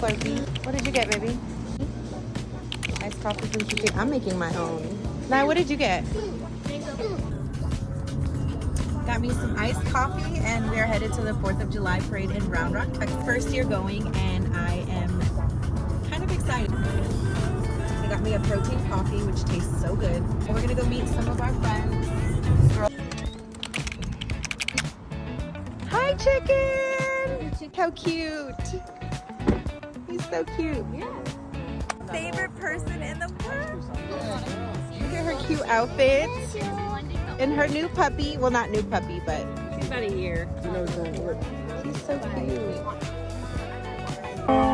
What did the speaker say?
Slurpee. What did you get, baby? Iced coffee from Chicken. I'm making my own. Now, what did you get? Got me some iced coffee, and we're headed to the 4th of July parade in Round Rock, Texas. First year going, and I am kind of excited. I got me a protein coffee, which tastes so good. And we're gonna go meet some of our friends. Hi, Chicken! How cute! He's so cute. Favorite person in the world. Look at her cute outfit. And her new puppy. Well, not new puppy, but She's about a year. he's so cute.